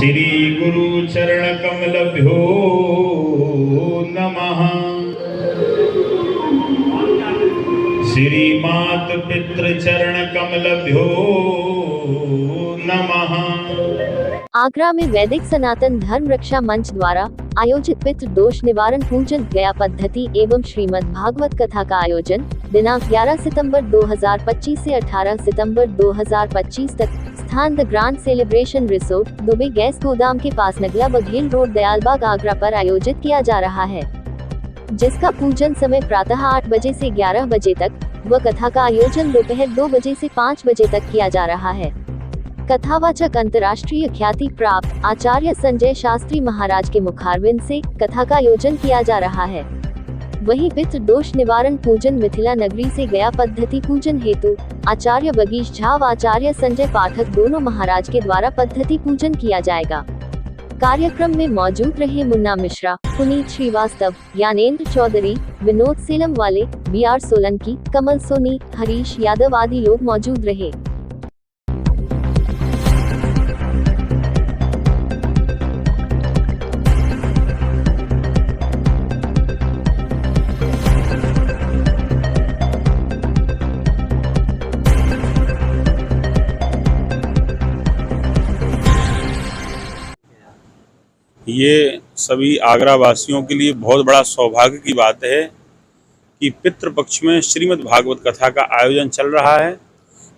श्री गुरु चरण कमलभ्यो नमः। श्री मात पितृ चरण कमलभ्यो नमः। आगरा में वैदिक सनातन धर्म रक्षा मंच द्वारा आयोजित पितृ दोष निवारण पूजन गया पद्धति एवं श्रीमद् भागवत कथा का आयोजन दिनांक 11 सितंबर 2025 से 18 सितंबर 2025 तक स्थान the grand celebration resort Dubey gas गोदाम के पास नगला बघेल रोड दयालबाग आगरा पर आयोजित किया जा रहा है, जिसका पूजन समय प्रातः 8 बजे से 11 बजे तक व कथा का आयोजन दोपहर 2 बजे से 5 बजे तक किया जा रहा है। कथावाचक अंतर्राष्ट्रीय ख्याति प्राप्त आचार्य संजय शास्त्री महाराज के मुखारविंद से कथा का आयोजन किया जा रहा है। वहीं पितृ दोष निवारण पूजन मिथिला नगरी से गया पद्धति पूजन हेतु आचार्य बगीश झा व आचार्य संजय पाठक दोनों महाराज के द्वारा पद्धति पूजन किया जाएगा। कार्यक्रम में मौजूद रहे मुन्ना मिश्रा, पुनीत श्रीवास्तव, ज्ञानेंद्र चौधरी, विनोद सेलम वाले, BR सोलंकी, कमल सोनी, हरीश यादव आदि लोग मौजूद रहे। ये सभी आगरा वासियों के लिए बहुत बड़ा सौभाग्य की बात है कि पितृपक्ष में श्रीमद् भागवत कथा का आयोजन चल रहा है।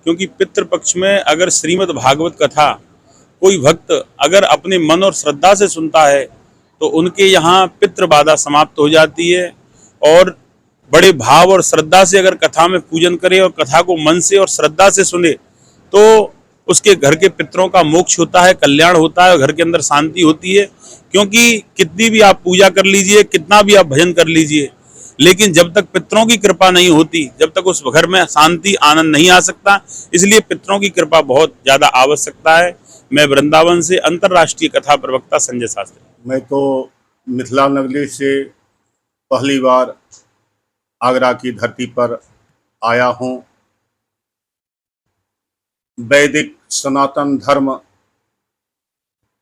क्योंकि पितृपक्ष में अगर श्रीमद् भागवत कथा कोई भक्त अगर अपने मन और श्रद्धा से सुनता है तो उनके यहाँ पितृबाधा समाप्त हो जाती है, और बड़े भाव और श्रद्धा से अगर कथा में पूजन करे और कथा को मन से और श्रद्धा से सुने तो उसके घर के पितरों का मोक्ष होता है, कल्याण होता है, घर के अंदर शांति होती है। क्योंकि कितनी भी आप पूजा कर लीजिए, कितना भी आप भजन कर लीजिए, लेकिन जब तक पितरों की कृपा नहीं होती, जब तक उस घर में शांति आनंद नहीं आ सकता। इसलिए पितरों की कृपा बहुत ज्यादा आवश्यकता है। मैं वृंदावन से अंतर्राष्ट्रीय कथा प्रवक्ता संजय शास्त्री। मैं तो मिथिला नगरी से पहली बार आगरा की धरती पर आया हूँ। वैदिक सनातन धर्म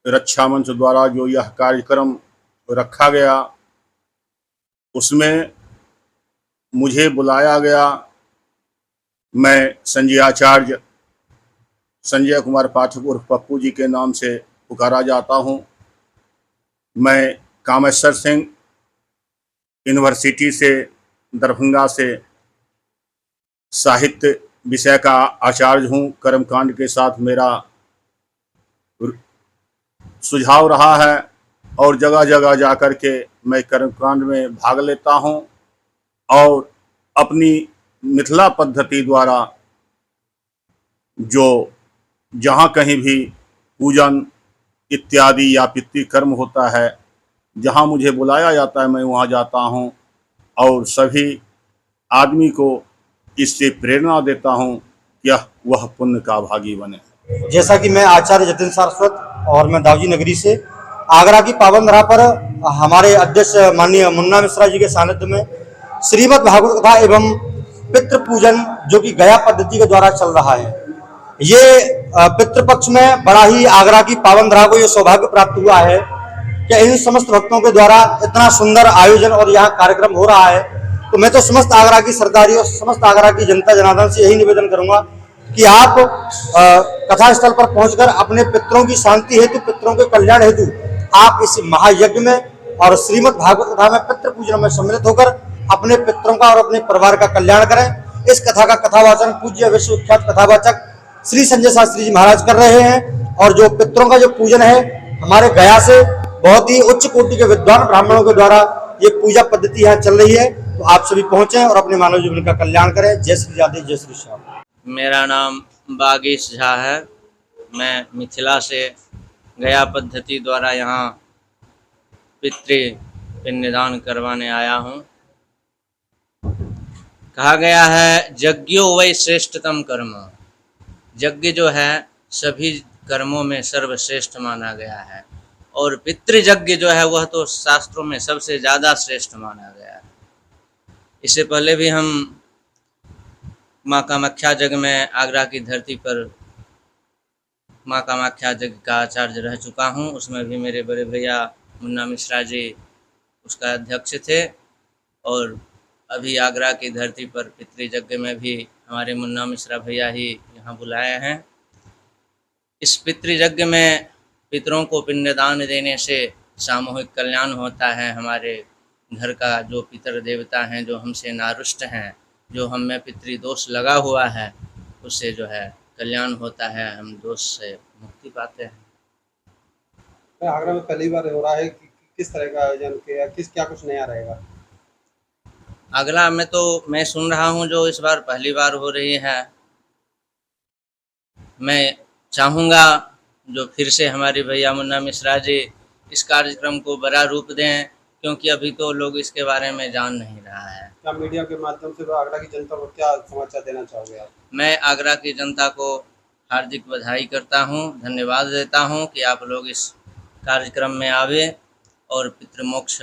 रक्षा मंच द्वारा जो यह कार्यक्रम रखा गया, उसमें मुझे बुलाया गया। मैं संजय आचार्य संजय कुमार पाठक उर्फ पप्पू जी के नाम से पुकारा जाता हूँ। मैं कामेश्वर सिंह यूनिवर्सिटी से दरभंगा से साहित्य विषय का आचार्य हूँ। कर्मकांड के साथ मेरा सुझाव रहा है और जगह जगह जाकर के मैं कर्मकांड में भाग लेता हूँ और अपनी मिथिला पद्धति द्वारा जो जहाँ कहीं भी पूजन इत्यादि या पितृकर्म होता है, जहाँ मुझे बुलाया जाता है मैं वहाँ जाता हूँ और सभी आदमी को इससे प्रेरणा देता हूँ कि वह पुण्य का भागी बने। जैसा कि मैं आचार्य जतिन सारस्वत और मैं दाऊजी नगरी से आगरा की पावन धरा पर हमारे अध्यक्ष माननीय मुन्ना मिश्रा जी के सानिध्य में श्रीमद् भागवत कथा एवं पितृ पूजन जो कि गया पद्धति के द्वारा चल रहा है। ये पितृपक्ष में बड़ा ही आगरा की पावन धरा को ये सौभाग्य प्राप्त हुआ है कि इन समस्त भक्तों के द्वारा इतना सुंदर आयोजन और यहाँ कार्यक्रम हो रहा है। तो मैं तो समस्त आगरा की सरदारी और समस्त आगरा की जनता जनार्दन से यही निवेदन करूंगा कि आप कथा स्थल पर पहुंचकर अपने पितरों की शांति हेतु, पितरों के कल्याण हेतु आप इस महायज्ञ में और श्रीमद् भागवत कथा में पितृ पूजन में सम्मिलित होकर अपने पितरों का और अपने परिवार का कल्याण करें। इस कथा का कथावाचन पूज्य विश्वविख्यात कथावाचक श्री संजय शास्त्री जी महाराज कर रहे हैं। और जो पितरों का जो पूजन है, हमारे गया से बहुत ही उच्च कोटि के विद्वान ब्राह्मणों के द्वारा ये पूजा पद्धति यहाँ चल रही है। तो आप सभी पहुंचे और अपने मानव जीवन का कल्याण करें। जय श्री राधे, जय श्री श्याम। मेरा नाम बागीश झा है। मैं मिथिला से गया पद्धति द्वारा यहाँ पितृनिदान करवाने आया हूँ। कहा गया है यज्ञो वै श्रेष्ठतम कर्म। यज्ञ जो है सभी कर्मों में सर्वश्रेष्ठ माना गया है, और पितृयज्ञ जो है वह तो शास्त्रों में सबसे ज़्यादा श्रेष्ठ माना गया है। इससे पहले भी हम माँ कामाख्या जग में आगरा की धरती पर माँ कामाख्या यज्ञ का आचार्य रह चुका हूँ। उसमें भी मेरे बड़े भैया मुन्ना मिश्रा जी उसका अध्यक्ष थे। और अभी आगरा की धरती पर पितृयज्ञ में भी हमारे मुन्ना मिश्रा भैया ही यहाँ बुलाए हैं। इस पितृयज्ञ में पितरों को पिंडदान देने से सामूहिक कल्याण होता है। हमारे घर का जो पितर देवता हैं, जो हमसे नारुष्ट हैं, जो हम में पितृदोष लगा हुआ है, उससे जो है कल्याण होता है, हम दोष से मुक्ति पाते हैं। आगरा में पहली बार हो रहा है कि किस तरह का आयोजन किया, क्या कुछ नया रहेगा? आगरा में तो मैं सुन रहा हूँ जो इस बार पहली बार हो रही है। मैं चाहूँगा जो फिर से हमारे भैया मुन्ना मिश्रा जी इस कार्यक्रम को बड़ा रूप दें, क्योंकि अभी तो लोग इसके बारे में जान नहीं रहा है। क्या मीडिया के माध्यम से आगरा की जनता को क्या समाचार देना चाहोगे आप? मैं आगरा की जनता को हार्दिक बधाई करता हूँ, धन्यवाद देता हूँ कि आप लोग इस कार्यक्रम में आवे और पितृमोक्ष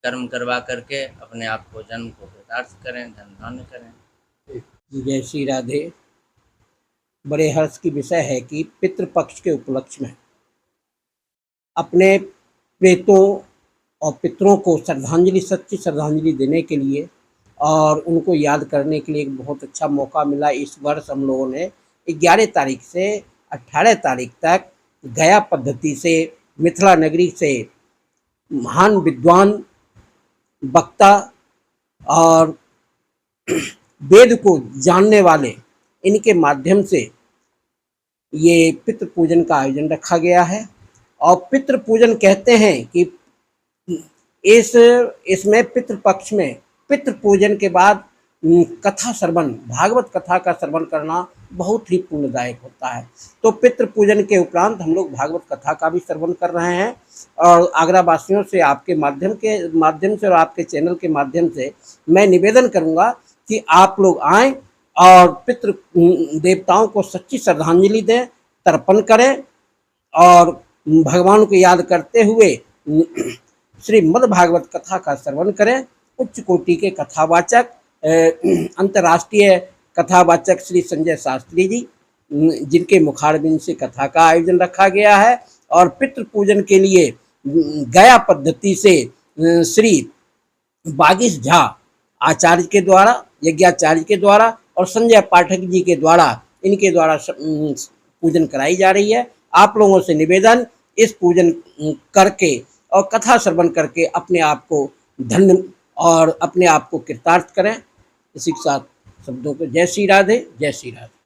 कर्म करवा करके अपने आप को जन्म को कृतार्थ करें, धन धान्य करें। जय श्री राधे। बड़े हर्ष की विषय है कि पितृपक्ष के उपलक्ष्य में अपने प्रेतों और पितरों को श्रद्धांजलि, सच्ची श्रद्धांजलि देने के लिए और उनको याद करने के लिए एक बहुत अच्छा मौका मिला। इस वर्ष हम लोगों ने 11 तारीख से 18 तारीख तक गया पद्धति से मिथिला नगरी से महान विद्वान, वक्ता और वेद को जानने वाले, इनके माध्यम से ये पितृ पूजन का आयोजन रखा गया है। और पितृ पूजन कहते हैं कि इसमें पितृपक्ष में पितृ पूजन के बाद कथा श्रवण, भागवत कथा का श्रवण करना बहुत ही पुण्यदायक होता है। तो पितृ पूजन के उपरांत हम लोग भागवत कथा का भी श्रवण कर रहे हैं। और आगरा वासियों से आपके माध्यम से और आपके चैनल के माध्यम से मैं निवेदन करूंगा कि आप लोग आएँ और पितृ देवताओं को सच्ची श्रद्धांजलि दें, तर्पण करें और भगवान को याद करते हुए श्रीमद् भागवत कथा का श्रवण करें। उच्च कोटि के कथावाचक, अंतर्राष्ट्रीय कथावाचक श्री संजय शास्त्री जी, जिनके मुखारबिंद से कथा का आयोजन रखा गया है। और पितृ पूजन के लिए गया पद्धति से श्री बागीश झा आचार्य के द्वारा, यज्ञाचार्य के द्वारा और संजय पाठक जी के द्वारा, इनके द्वारा पूजन कराई जा रही है। आप लोगों से निवेदन, इस पूजन करके और कथा श्रवण करके अपने आप को धन्य और अपने आप को कृतार्थ करें। इसी के साथ शब्दों को जय श्री राधे, जय श्री राधे।